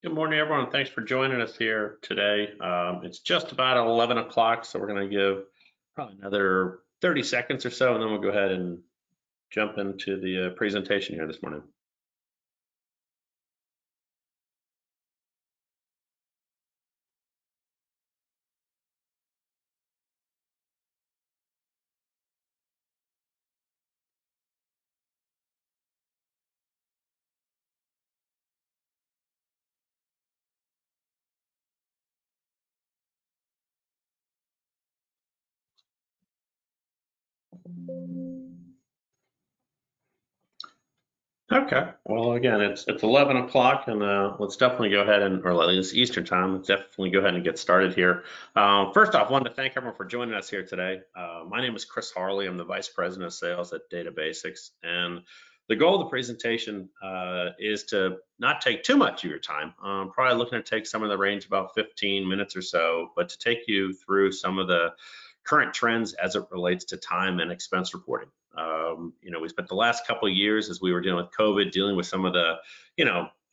Good morning, everyone. Thanks for joining us here today. It's just about 11 o'clock, so we're going to give probably another 30 seconds or so, and then we'll go ahead and jump into the presentation here this morning. Okay. Well, again, it's 11 o'clock, and let's definitely go ahead and, or at least Eastern time, let's definitely go ahead and get started here. First off, I wanted to thank everyone for joining us here today. My name is Chris Harley. I'm the Vice President of Sales at Data Basics, and the goal of the presentation is to not take too much of your time. Probably looking to take some of the range about 15 minutes or so, but to take you through some of the current trends as it relates to time and expense reporting. We spent the last couple of years as we were dealing with COVID, dealing with some of the,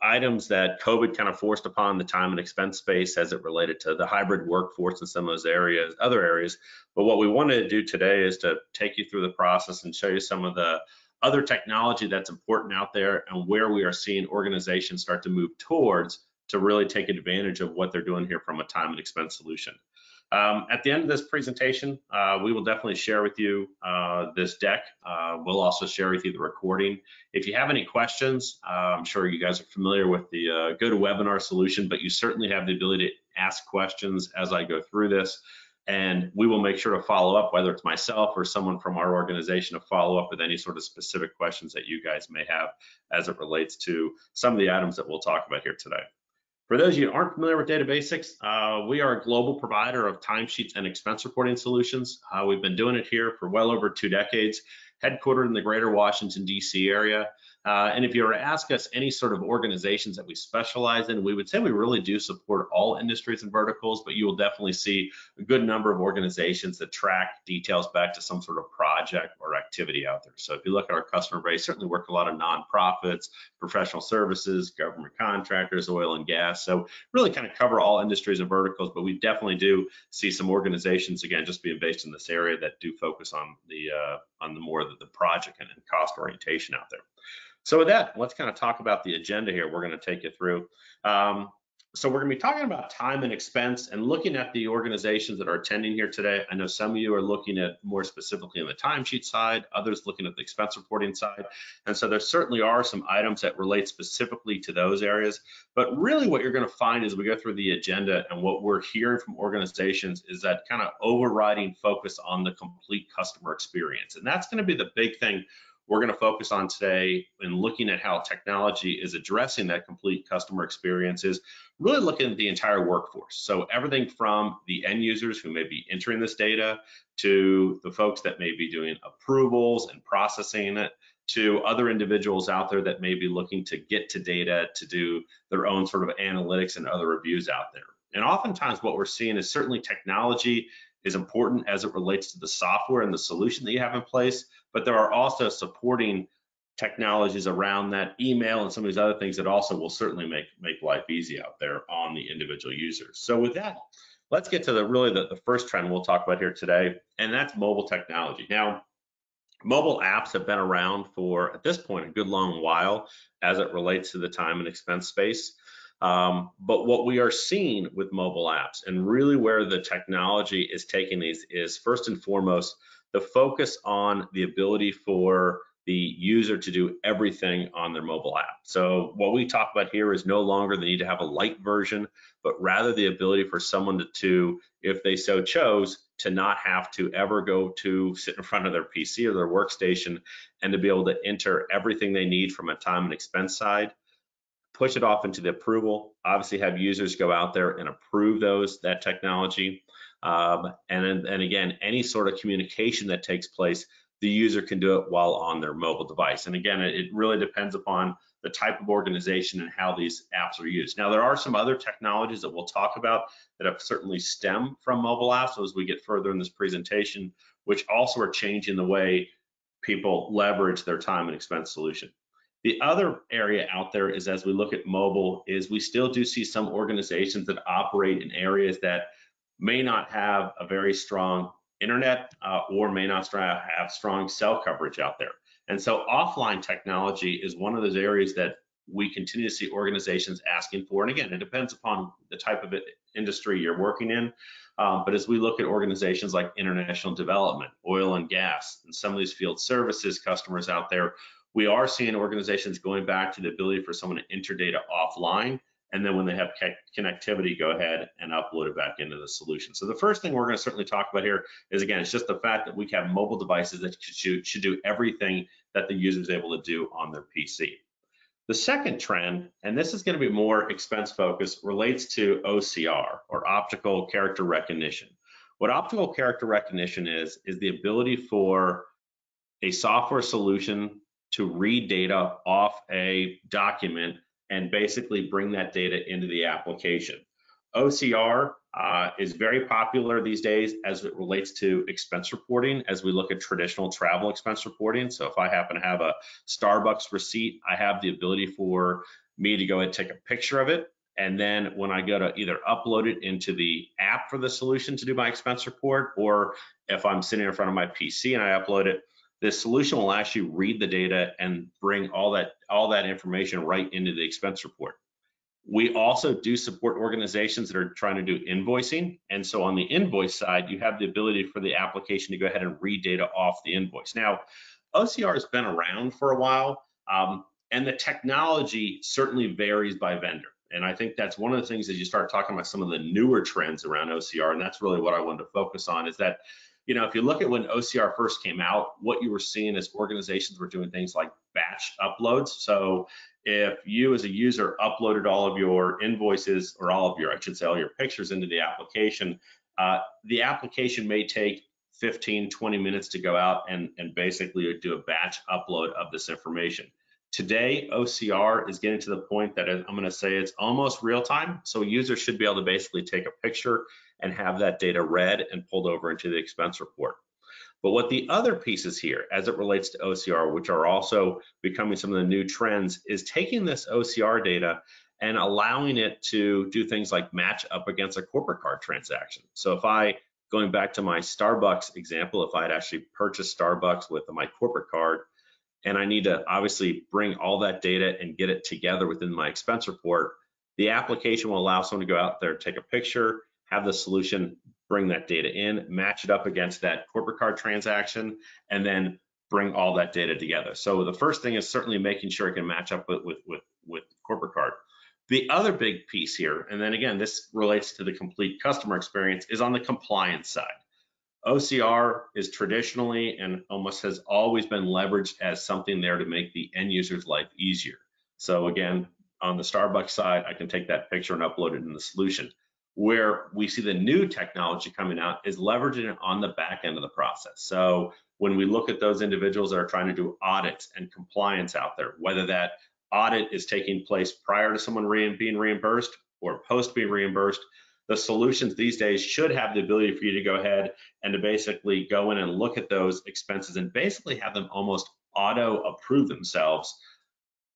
items that COVID kind of forced upon the time and expense space as it related to the hybrid workforce in some of those areas, other areas. But what we wanted to do today is to take you through the process and show you some of the other technology that's important out there and where we are seeing organizations start to move towards to really take advantage of what they're doing here from a time and expense solution. At the end of this presentation, we will definitely share with you this deck. We'll also share with you the recording. If you have any questions, I'm sure you guys are familiar with the GoToWebinar solution, but you certainly have the ability to ask questions as I go through this. And we will make sure to follow up, whether it's myself or someone from our organization, to follow up with any sort of specific questions that you guys may have as it relates to some of the items that we'll talk about here today. For those of you who aren't familiar with Data Basics, we are a global provider of timesheets and expense reporting solutions. We've been doing it here for well over 2 decades, headquartered in the greater Washington, D.C. area. And if you were to ask us any sort of organizations that we specialize in, we would say we really do support all industries and verticals, but you will definitely see a good number of organizations that track details back to some sort of project or activity out there. So if you look at our customer base, certainly work a lot of nonprofits, professional services, government contractors, oil and gas. So really kind of cover all industries and verticals, but we definitely do see some organizations, again, just being based in this area, that do focus on the more of the project and cost orientation out there. So with that, let's kind of talk about the agenda here we're going to take you through. So we're going to be talking about time and expense and looking at the organizations that are attending here today. I know some of you are looking at more specifically on the timesheet side, others looking at the expense reporting side. And so there certainly are some items that relate specifically to those areas. But really what you're going to find as we go through the agenda and what we're hearing from organizations is that kind of overriding focus on the complete customer experience. And that's going to be the big thing we're going to focus on today in looking at how technology is addressing that complete customer experience is really looking at the entire workforce. So everything from the end users who may be entering this data to the folks that may be doing approvals and processing it, to other individuals out there that may be looking to get to data to do their own sort of analytics and other reviews out there. And oftentimes what we're seeing is certainly technology is important as it relates to the software and the solution that you have in place, but there are also supporting technologies around that, email and some of these other things that also will certainly make life easy out there on the individual users. So with that, let's get to the first trend we'll talk about here today, and that's mobile technology. Now, mobile apps have been around for, at this point, a good long while as it relates to the time and expense space. But what we are seeing with mobile apps and really where the technology is taking these is first and foremost the focus on the ability for the user to do everything on their mobile app. So what we talk about here is no longer the need to have a light version, but rather the ability for someone to, if they so chose, to not have to ever go to sit in front of their PC or their workstation and to be able to enter everything they need from a time and expense side, push it off into the approval, obviously have users go out there and approve that technology. And again, any sort of communication that takes place, the user can do it while on their mobile device. And again, it really depends upon the type of organization and how these apps are used. Now, there are some other technologies that we'll talk about that have certainly stemmed from mobile apps as we get further in this presentation, which also are changing the way people leverage their time and expense solution. The other area out there is, as we look at mobile, is we still do see some organizations that operate in areas that may not have a very strong internet or may not have strong cell coverage out there. And so offline technology is one of those areas that we continue to see organizations asking for. And again, it depends upon the type of industry you're working in. But as we look at organizations like international development, oil and gas, and some of these field services customers out there, we are seeing organizations going back to the ability for someone to enter data offline, and then when they have connectivity, go ahead and upload it back into the solution. So the first thing we're going to certainly talk about here is, again, it's just the fact that we have mobile devices that should do everything that the user is able to do on their PC. The second trend, and this is going to be more expense focused, relates to OCR, or optical character recognition. What optical character recognition is the ability for a software solution to read data off a document and basically bring that data into the application. OCR is very popular these days as it relates to expense reporting, as we look at traditional travel expense reporting. So if I happen to have a Starbucks receipt, I have the ability for me to go ahead and take a picture of it. And then when I go to either upload it into the app for the solution to do my expense report, or if I'm sitting in front of my PC and I upload it, this solution will actually read the data and bring all that information right into the expense report. We also do support organizations that are trying to do invoicing. And so on the invoice side, you have the ability for the application to go ahead and read data off the invoice. Now, OCR has been around for a while, and the technology certainly varies by vendor. And I think that's one of the things as you start talking about some of the newer trends around OCR, and that's really what I wanted to focus on, is that, you know, if you look at when OCR first came out, what you were seeing is organizations were doing things like batch uploads. So if you as a user uploaded all of your invoices, or all of your, I should say, all your pictures into the application may take 15, 20 minutes to go out and basically do a batch upload of this information. Today, OCR is getting to the point that I'm going to say it's almost real time. So a user should be able to basically take a picture and have that data read and pulled over into the expense report. But what the other pieces here, as it relates to OCR, which are also becoming some of the new trends, is taking this OCR data and allowing it to do things like match up against a corporate card transaction. So if going back to my Starbucks example, if I had actually purchased Starbucks with my corporate card, and I need to obviously bring all that data and get it together within my expense report, the application will allow someone to go out there, take a picture, have the solution bring that data in, match it up against that corporate card transaction, and then bring all that data together. So the first thing is certainly making sure it can match up with corporate card. The other big piece here, and then again, this relates to the complete customer experience, is on the compliance side. OCR is traditionally and almost has always been leveraged as something there to make the end user's life easier. So again, on the Starbucks side, I can take that picture and upload it in the solution. Where we see the new technology coming out is leveraging it on the back end of the process. So when we look at those individuals that are trying to do audits and compliance out there, whether that audit is taking place prior to someone being reimbursed or post being reimbursed, the solutions these days should have the ability for you to go ahead and to basically go in and look at those expenses and basically have them almost auto approve themselves,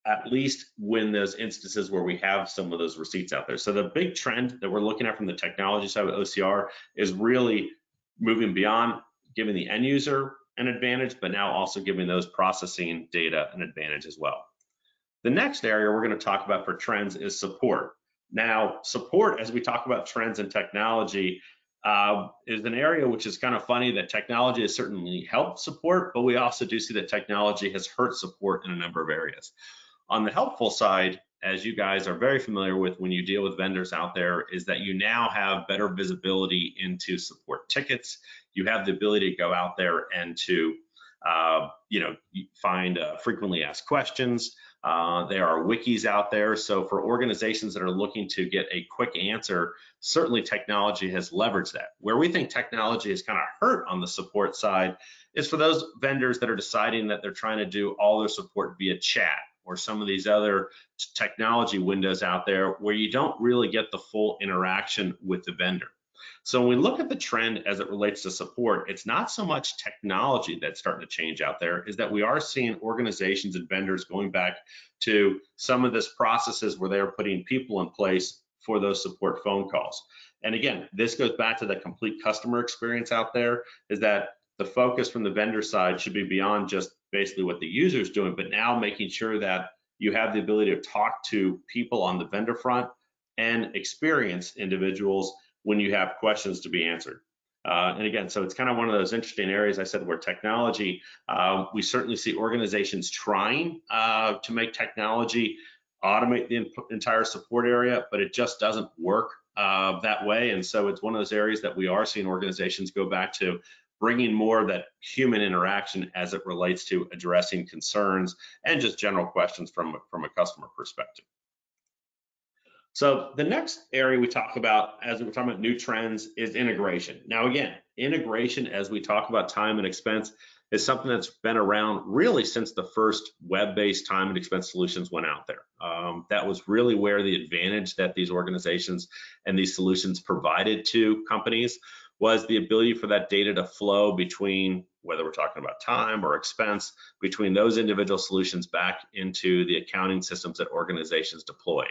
at least when those instances where we have some of those receipts out there. So the big trend that we're looking at from the technology side of OCR is really moving beyond giving the end user an advantage, but now also giving those processing data an advantage as well. The next area we're going to talk about for trends is support. Now, support, as we talk about trends and technology, is an area which is kind of funny that technology has certainly helped support, but we also do see that technology has hurt support in a number of areas. On the helpful side, as you guys are very familiar with when you deal with vendors out there, is that you now have better visibility into support tickets. You have the ability to go out there and to find frequently asked questions. There are wikis out there. So for organizations that are looking to get a quick answer, certainly technology has leveraged that. Where we think technology has kind of hurt on the support side is for those vendors that are deciding that they're trying to do all their support via chat or some of these other technology windows out there where you don't really get the full interaction with the vendor. So when we look at the trend as it relates to support, it's not so much technology that's starting to change out there, is that we are seeing organizations and vendors going back to some of this processes where they are putting people in place for those support phone calls. And again, this goes back to the complete customer experience out there, is that the focus from the vendor side should be beyond just basically what the user is doing, but now making sure that you have the ability to talk to people on the vendor front and experienced individuals when you have questions to be answered. And again, so it's kind of one of those interesting areas I said where technology, we certainly see organizations trying to make technology automate the entire support area, but it just doesn't work that way. And so it's one of those areas that we are seeing organizations go back to bringing more of that human interaction as it relates to addressing concerns and just general questions from a customer perspective. So the next area we talk about as we're talking about new trends is integration. Now again, integration as we talk about time and expense is something that's been around really since the first web-based time and expense solutions went out there. That was really where the advantage that these organizations and these solutions provided to companies was the ability for that data to flow between, whether we're talking about time or expense, between those individual solutions back into the accounting systems that organizations deploy.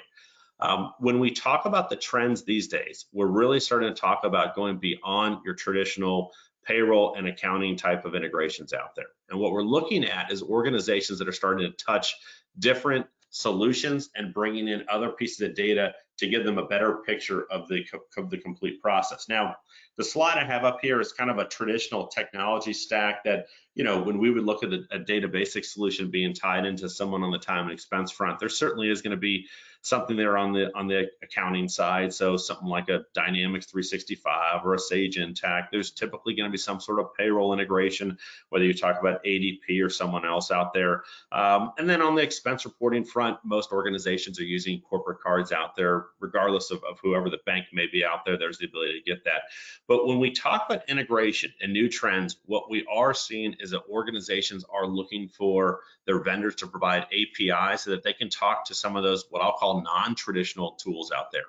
When we talk about the trends these days, we're really starting to talk about going beyond your traditional payroll and accounting type of integrations out there. And what we're looking at is organizations that are starting to touch different solutions and bringing in other pieces of data to give them a better picture of the complete process. Now, the slide I have up here is kind of a traditional technology stack that, you know, when we would look at a data basic solution being tied into someone on the time and expense front, there certainly is going to be something there on the accounting side. So something like a Dynamics 365 or a Sage Intacct. There's typically going to be some sort of payroll integration, whether you talk about ADP or someone else out there. And then on the expense reporting front, most organizations are using corporate cards out there, regardless of whoever the bank may be out there. There's the ability to get that. But when we talk about integration and new trends, what we are seeing is that organizations are looking for their vendors to provide APIs so that they can talk to some of those, what I'll call non-traditional tools out there.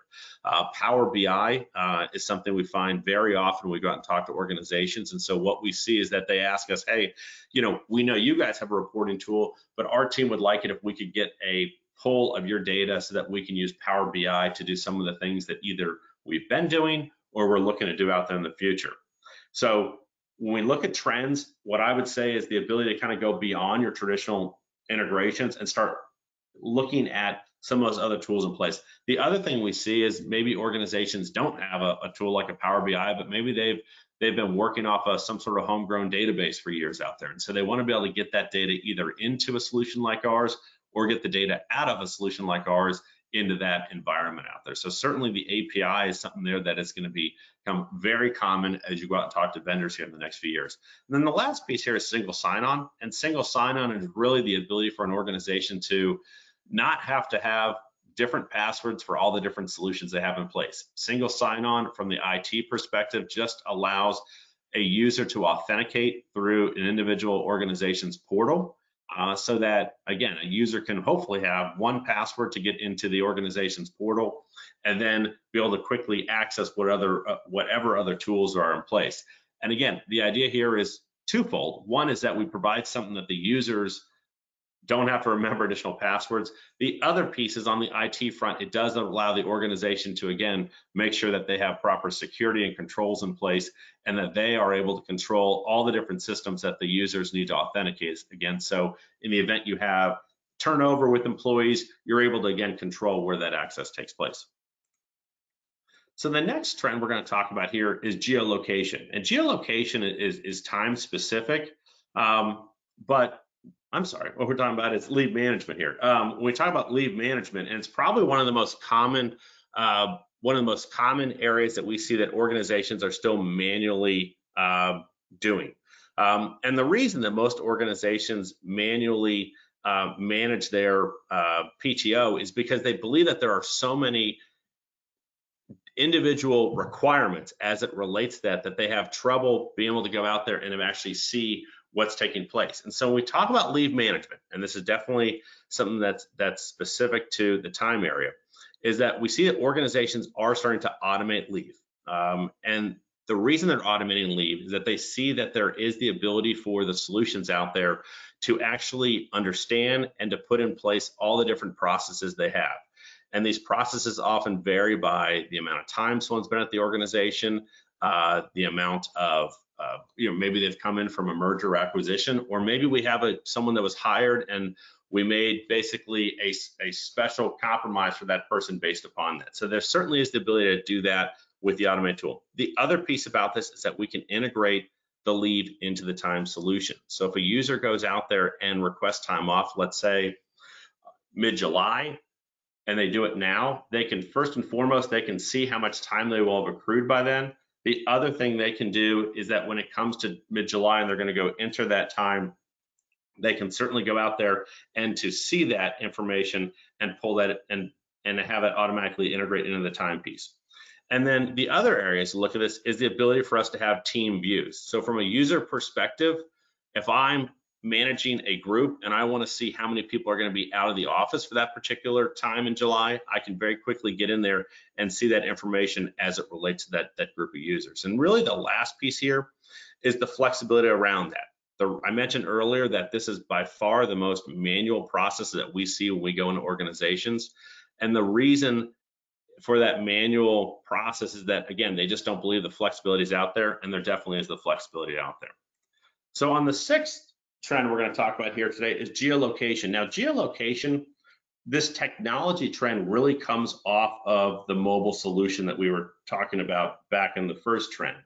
Power BI is something we find very often when we go out and talk to organizations. And so what we see is that they ask us, hey, you know, we know you guys have a reporting tool, but our team would like it if we could get a pull of your data so that we can use Power BI to do some of the things that either we've been doing or we're looking to do out there in the future. So when we look at trends, what I would say is the ability to kind of go beyond your traditional integrations and start looking at some of those other tools in place. The other thing we see is maybe organizations don't have a tool like a Power BI, but maybe they've been working off of some sort of homegrown database for years out there. And so they want to be able to get that data either into a solution like ours or get the data out of a solution like ours into that environment out there. So certainly the API is something there that is going to become very common as you go out and talk to vendors here in the next few years. And then the last piece here is single sign-on. And single sign-on is really the ability for an organization to not have to have different passwords for all the different solutions they have in place. Single sign-on from the IT perspective just allows a user to authenticate through an individual organization's portal. So that, again, a user can hopefully have one password to get into the organization's portal and then be able to quickly access whatever other tools are in place. And again, the idea here is twofold. One is that we provide something that the users don't have to remember additional passwords. The other piece is on the IT front, it does allow the organization to, again, make sure that they have proper security and controls in place and that they are able to control all the different systems that the users need to authenticate against. So in the event you have turnover with employees, you're able to, again, control where that access takes place. So the next trend we're going to talk about here is geolocation. And geolocation is time specific, but I'm sorry, what we're talking about is leave management here. When we talk about leave management, and it's probably one of the most common areas that we see that organizations are still manually doing. And the reason that most organizations manually manage their PTO is because they believe that there are so many individual requirements as it relates to that they have trouble being able to go out there and actually see what's taking place. And so when we talk about leave management, and this is definitely something that's specific to the time area, is that we see that organizations are starting to automate leave. And the reason they're automating leave is that they see that there is the ability for the solutions out there to actually understand and to put in place all the different processes they have. And these processes often vary by the amount of time someone's been at the organization, the amount of, maybe they've come in from a merger or acquisition, or maybe we have someone that was hired and we made basically a special compromise for that person based upon that. So there certainly is the ability to do that with the automated tool. The other piece about this is that we can integrate the leave into the time solution. So if a user goes out there and requests time off, let's say mid-July, and they do it now, they can first and foremost, they can see how much time they will have accrued by then. The other thing they can do is that when it comes to mid-July and they're going to go enter that time, they can certainly go out there and to see that information and pull that and have it automatically integrate into the time piece. And then the other areas to look at this is the ability for us to have team views. So from a user perspective, if I'm managing a group and I want to see how many people are going to be out of the office for that particular time in July, I can very quickly get in there and see that information as it relates to that group of users. And really the last piece here is the flexibility around that. I mentioned earlier that this is by far the most manual process that we see when we go into organizations. And the reason for that manual process is that, again, they just don't believe the flexibility is out there, and there definitely is the flexibility out there. So on the sixth trend we're going to talk about here today is geolocation. Now, geolocation, this technology trend really comes off of the mobile solution that we were talking about back in the first trend.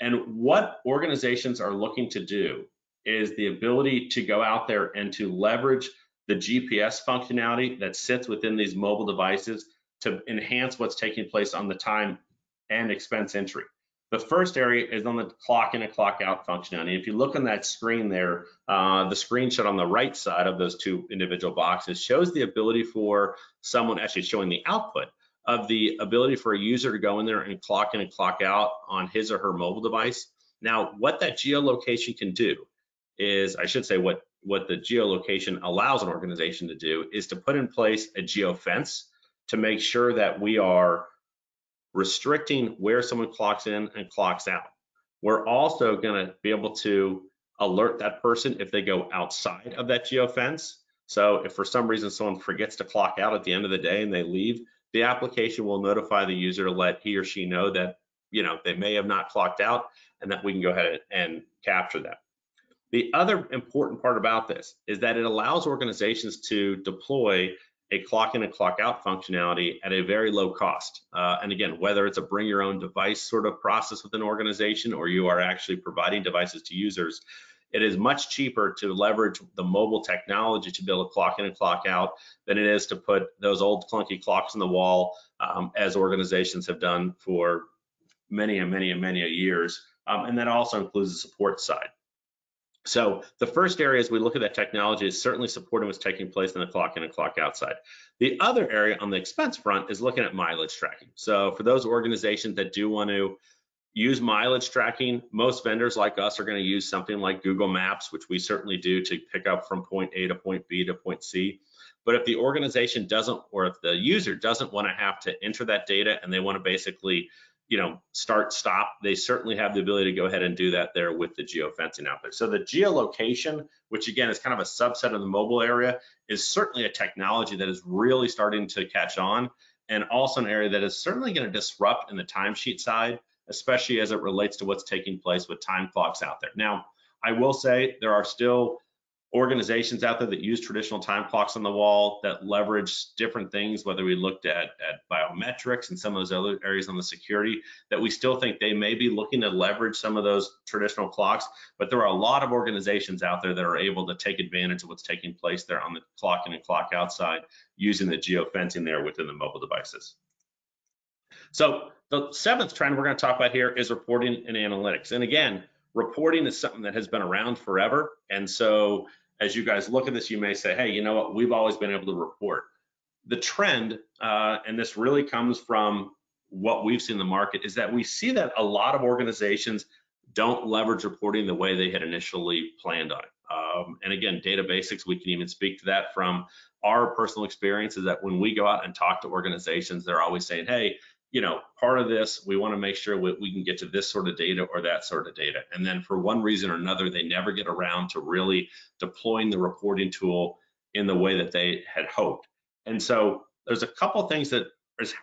And what organizations are looking to do is the ability to go out there and to leverage the GPS functionality that sits within these mobile devices to enhance what's taking place on the time and expense entry. The first area is on the clock in and clock out functionality. If you look on that screen there, the screenshot on the right side of those two individual boxes shows the ability for someone, actually showing the output of the ability for a user to go in there and clock in and clock out on his or her mobile device. Now, what that geolocation can do is, I should say what the geolocation allows an organization to do is to put in place a geofence to make sure that we are restricting where someone clocks in and clocks out. We're also going to be able to alert that person if they go outside of that geofence. So if for some reason someone forgets to clock out at the end of the day and they leave, the application will notify the user to let he or she know that, they may have not clocked out and that we can go ahead and capture that. The other important part about this is that it allows organizations to deploy a clock in and clock out functionality at a very low cost. And again, whether it's a bring your own device sort of process with an organization or you are actually providing devices to users, it is much cheaper to leverage the mobile technology to be able to clock in and clock out than it is to put those old clunky clocks on the wall, as organizations have done for many years. And that also includes the support side. So the first area as we look at that technology is certainly supporting what's taking place in the clock in and clock out side. The other area on the expense front is looking at mileage tracking. So for those organizations that do want to use mileage tracking, most vendors like us are going to use something like Google Maps, which we certainly do to pick up from point A to point B to point C. But if the organization doesn't, or if the user doesn't want to have to enter that data and they want to basically start, stop, they certainly have the ability to go ahead and do that there with the geofencing out there. So the geolocation, which again is kind of a subset of the mobile area, is certainly a technology that is really starting to catch on, and also an area that is certainly going to disrupt in the timesheet side, especially as it relates to what's taking place with time clocks out there. Now, I will say there are still organizations out there that use traditional time clocks on the wall that leverage different things, whether we looked at biometrics and some of those other areas on the security, that we still think they may be looking to leverage some of those traditional clocks. But there are a lot of organizations out there that are able to take advantage of what's taking place there on the clock in and clock out side using the geofencing there within the mobile devices. So the seventh trend we're going to talk about here is reporting and analytics. And again, reporting is something that has been around forever. And so as you guys look at this, you may say, hey, you know what, we've always been able to report. The trend, and this really comes from what we've seen in the market, is that we see that a lot of organizations don't leverage reporting the way they had initially planned on it. And again, data basics, we can even speak to that from our personal experience, is that when we go out and talk to organizations, they're always saying, hey, part of this, we want to make sure we can get to this sort of data or that sort of data. And then for one reason or another, they never get around to really deploying the reporting tool in the way that they had hoped. And so there's a couple things that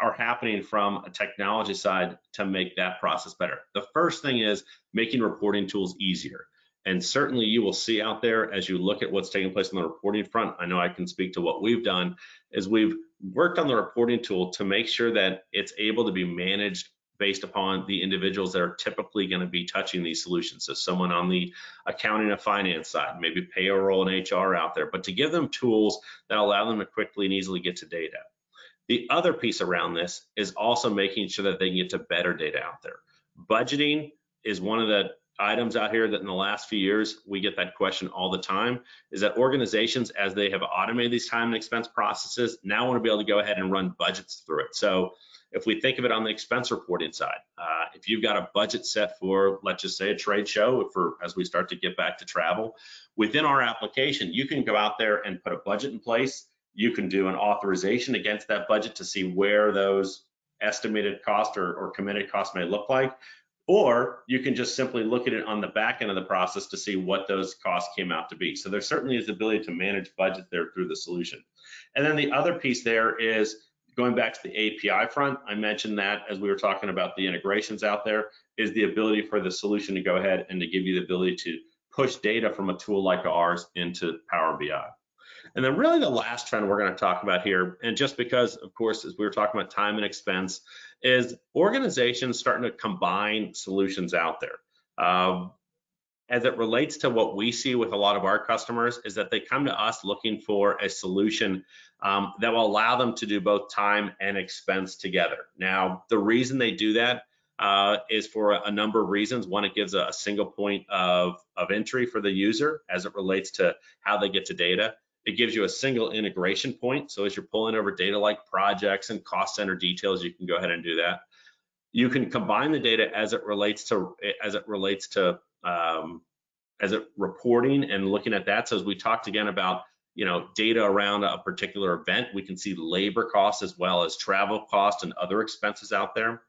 are happening from a technology side to make that process better. The first thing is making reporting tools easier. And certainly you will see out there as you look at what's taking place on the reporting front, I know I can speak to what we've done, is we've worked on the reporting tool to make sure that it's able to be managed based upon the individuals that are typically going to be touching these solutions. So someone on the accounting and finance side, maybe payroll and HR out there, but to give them tools that allow them to quickly and easily get to data. The other piece around this is also making sure that they can get to better data out there. Budgeting is one of the items out here that in the last few years, we get that question all the time, is that organizations, as they have automated these time and expense processes, now want to be able to go ahead and run budgets through it. So if we think of it on the expense reporting side, if you've got a budget set for, let's just say, a trade show, as we start to get back to travel, within our application, you can go out there and put a budget in place. You can do an authorization against that budget to see where those estimated costs or committed costs may look like. Or you can just simply look at it on the back end of the process to see what those costs came out to be. So there certainly is the ability to manage budget there through the solution. And then the other piece there is going back to the API front. I mentioned that as we were talking about the integrations out there, is the ability for the solution to go ahead and to give you the ability to push data from a tool like ours into Power BI. And then really the last trend we're going to talk about here, and just because, of course, as we were talking about time and expense, is organizations starting to combine solutions out there. As it relates to what we see with a lot of our customers, is that they come to us looking for a solution that will allow them to do both time and expense together. Now, the reason they do that is for a number of reasons. One, it gives a single point of entry for the user as it relates to how they get to data. It gives you a single integration point. So as you're pulling over data like projects and cost center details, you can go ahead and do that. You can combine the data as it relates to reporting and looking at that. So as we talked again about, data around a particular event, we can see labor costs as well as travel costs and other expenses out there.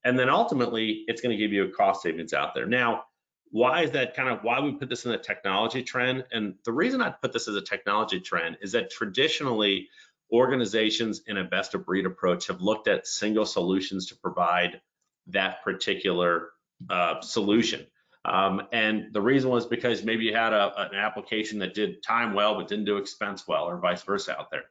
And then ultimately, it's going to give you a cost savings out there. Now, why is that why we put this in a technology trend? And the reason I put this as a technology trend is that traditionally organizations in a best of breed approach have looked at single solutions to provide that particular solution. And the reason was because maybe you had an application that did time well, but didn't do expense well, or vice versa out there.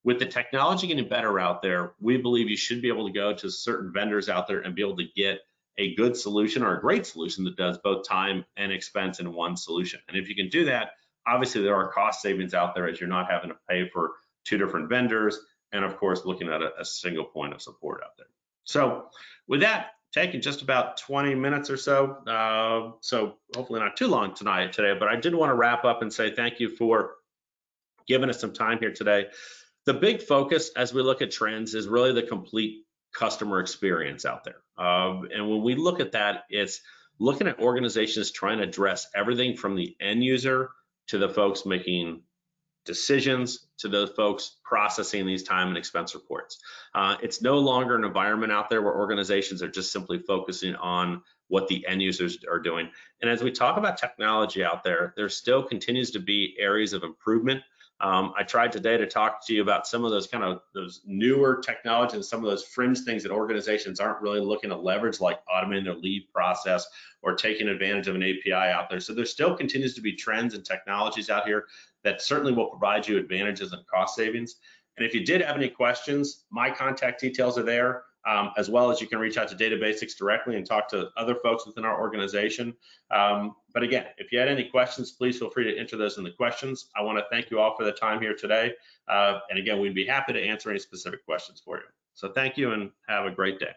With the technology getting better out there, we believe you should be able to go to certain vendors out there and be able to get a good solution or a great solution that does both time and expense in one solution. And if you can do that, obviously there are cost savings out there as you're not having to pay for two different vendors, and of course looking at a single point of support out there. So with that, taking just about 20 minutes or so, so hopefully not too long today, but I did want to wrap up and say thank you for giving us some time here today. The big focus as we look at trends is really the complete customer experience out there. And when we look at that, it's looking at organizations trying to address everything from the end user to the folks making decisions to those folks processing these time and expense reports. It's no longer an environment out there where organizations are just simply focusing on what the end users are doing. And as we talk about technology out there, there still continues to be areas of improvement. I tried today to talk to you about some of those those newer technologies and some of those fringe things that organizations aren't really looking to leverage, like automating their lead process or taking advantage of an API out there. So there still continues to be trends and technologies out here that certainly will provide you advantages and cost savings. And if you did have any questions, my contact details are there, as well as you can reach out to Data Basics directly and talk to other folks within our organization. But again, if you had any questions, please feel free to enter those in the questions. I want to thank you all for the time here today. And again, we'd be happy to answer any specific questions for you. So thank you and have a great day.